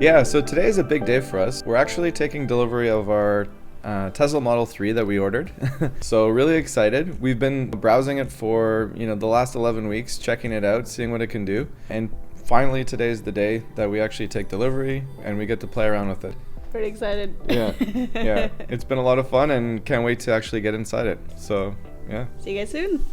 Yeah, so today is a big day for us. We're actually taking delivery of our Tesla Model 3 that we ordered. So really excited. We've been browsing it for, the last 11 weeks, checking it out, seeing what it can do. And finally today's the day that we actually take delivery and we get to play around with it. Pretty excited. Yeah. It's been a lot of fun and can't wait to actually get inside it. So, yeah. See you guys soon.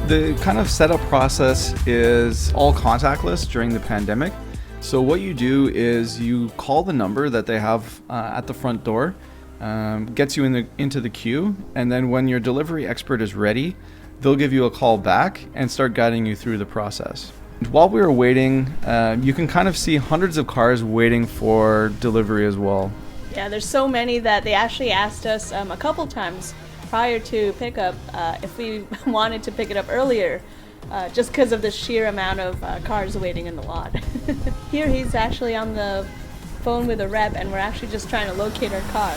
The kind of setup process is all contactless during the pandemic. So what you do is you call the number that they have at the front door, gets you into the queue, and then when your delivery expert is ready, they'll give you a call back and start guiding you through the process. While we were waiting, you can kind of see hundreds of cars waiting for delivery as well. Yeah, there's so many that they actually asked us a couple times prior to pickup if we wanted to pick it up earlier, just because of the sheer amount of cars waiting in the lot. Here he's actually on the phone with a rep and we're actually just trying to locate our car.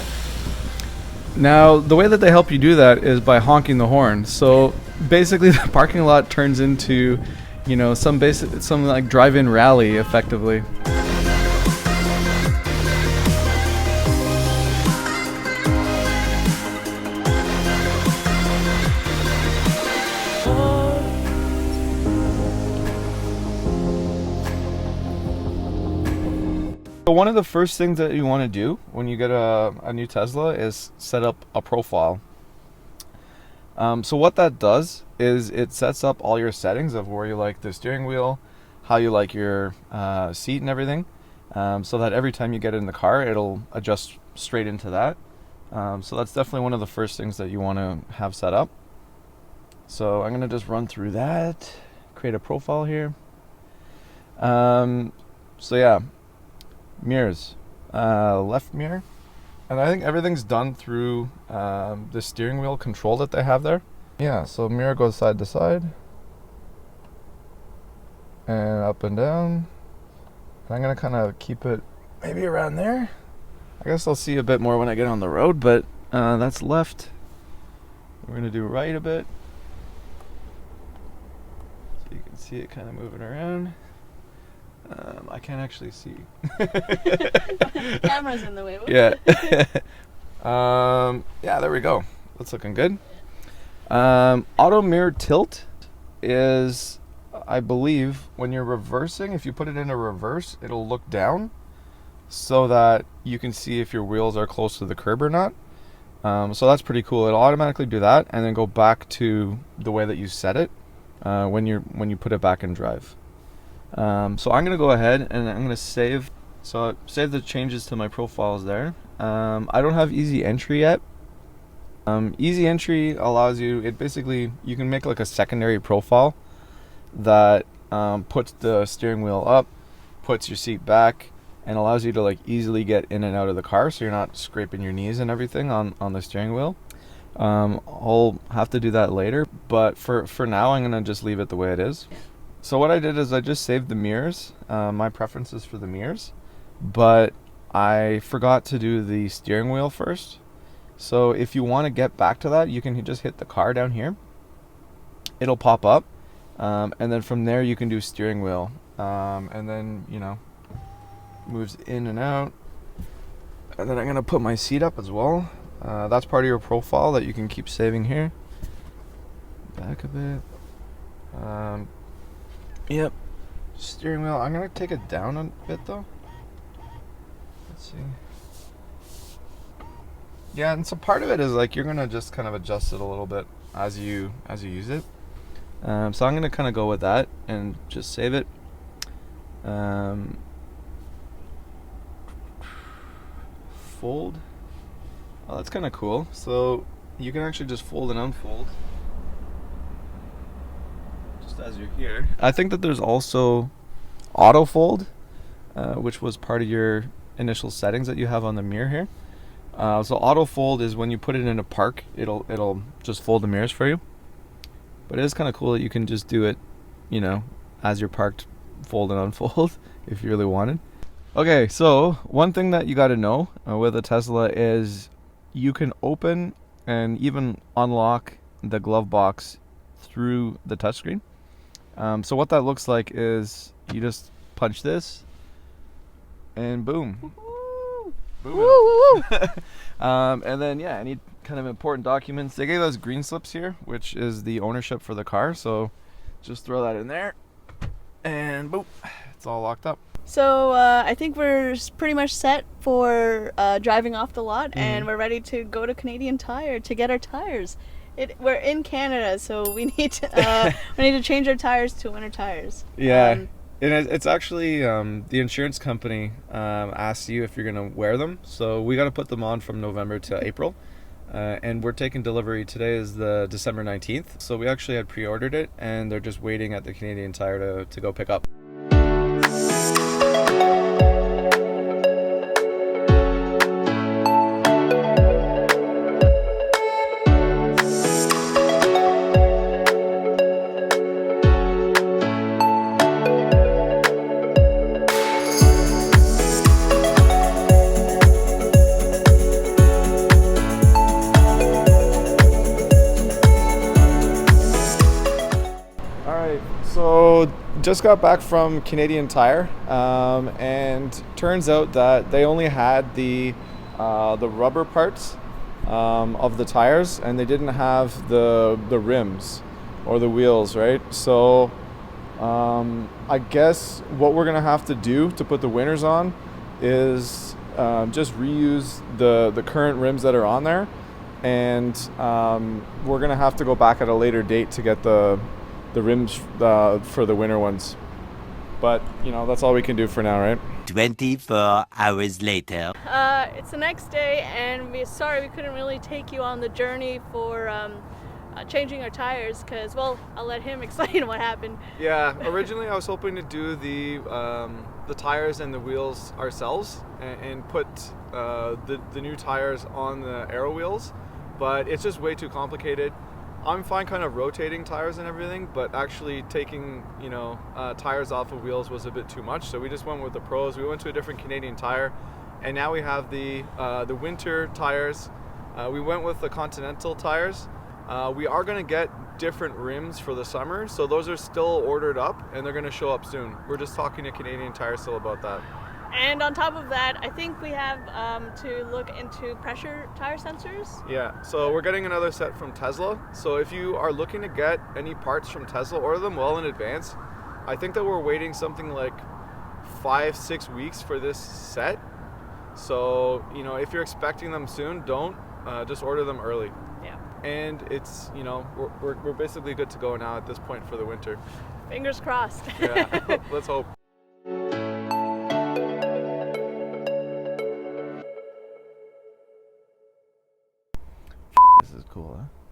Now, the way that they help you do that is by honking the horn. So basically the parking lot turns into, some like drive-in rally effectively. So one of the first things that you want to do when you get a new Tesla is set up a profile. So what that does is it sets up all your settings of where you like the steering wheel, how you like your seat and everything, so that every time you get in the car, it'll adjust straight into that. So that's definitely one of the first things that you want to have set up. So I'm going to just run through that, create a profile here. So yeah. Mirrors, left mirror, and I think everything's done through the steering wheel control that they have there. Yeah, so mirror goes side to side and up and down, and I'm gonna kind of keep it maybe around there. I guess I'll see a bit more when I get on the road, but that's left. We're gonna do right a bit so you can see it kind of moving around. I can't actually see. Camera's in the way. Yeah. Yeah, there we go. That's looking good. Auto mirror tilt is, I believe, when you're reversing, if you put it in a reverse, it'll look down so that you can see if your wheels are close to the curb or not. So that's pretty cool. It'll automatically do that and then go back to the way that you set it when you put it back in drive. So I'm gonna go ahead and I'm gonna save the changes to my profiles there. I don't have easy entry yet. Easy entry allows you, you can make like a secondary profile that puts the steering wheel up, puts your seat back, and allows you to like easily get in and out of the car so you're not scraping your knees and everything on the steering wheel. I'll have to do that later, but for now I'm gonna just leave it the way it is. So what I did is I just saved the mirrors, my preferences for the mirrors, but I forgot to do the steering wheel first. So if you want to get back to that, you can just hit the car down here. It'll pop up, and then from there you can do steering wheel, and then, moves in and out. And then I'm going to put my seat up as well. That's part of your profile that you can keep saving here. Back a bit. Yep, steering wheel. I'm gonna take it down a bit though. Let's see. Yeah, and so part of it is like you're gonna just kind of adjust it a little bit as you use it. So I'm gonna kind of go with that and just save it. Fold. Oh, that's kind of cool. So you can actually just fold and unfold as you're here. I think that there's also auto fold, which was part of your initial settings that you have on the mirror here. So auto fold is when you put it in a park, it'll just fold the mirrors for you. But it is kind of cool that you can just do it, as you're parked fold and unfold if you really wanted. Okay, so one thing that you got to know with a Tesla is you can open and even unlock the glove box through the touchscreen. So what that looks like is you just punch this and boom. Boom. Woo, woo, woo. And then, yeah, any kind of important documents. They gave us green slips here, which is the ownership for the car. So just throw that in there and boom, it's all locked up. So I think we're pretty much set for driving off the lot, and we're ready to go to Canadian Tire to get our tires. We're in Canada, so we need to change our tires to winter tires. Yeah, and it's actually the insurance company asks you if you're gonna wear them, so we got to put them on from November to April, and we're taking delivery. Today is the December 19th, so we actually had pre-ordered it, and they're just waiting at the Canadian Tire to go pick up. So just got back from Canadian Tire, and turns out that they only had the rubber parts of the tires, and they didn't have the rims or the wheels, right? So I guess what we're gonna have to do to put the winters on is just reuse the current rims that are on there, and we're gonna have to go back at a later date to get the rims for the winter ones. But, you know, that's all we can do for now, right? 24 hours later. It's the next day, and we're sorry we couldn't really take you on the journey for changing our tires, because, well, I'll let him explain what happened. Yeah, originally I was hoping to do the tires and the wheels ourselves and put the new tires on the aero wheels, but it's just way too complicated. I'm fine kind of rotating tires and everything, but actually taking, you know, tires off of wheels was a bit too much. So we just went with the pros. We went to a different Canadian Tire, and now we have the winter tires. We went with the Continental tires. We are going to get different rims for the summer, so those are still ordered up, and they're going to show up soon. We're just talking to Canadian Tire still about that. And on top of that, I think we have to look into pressure tire sensors. Yeah, so we're getting another set from Tesla. So if you are looking to get any parts from Tesla, order them well in advance. I think that we're waiting something like 5-6 weeks for this set. So, you know, if you're expecting them soon, don't. Just order them early. Yeah. And it's, you know, we're basically good to go now at this point for the winter. Fingers crossed. Yeah, let's hope. This is cool, huh?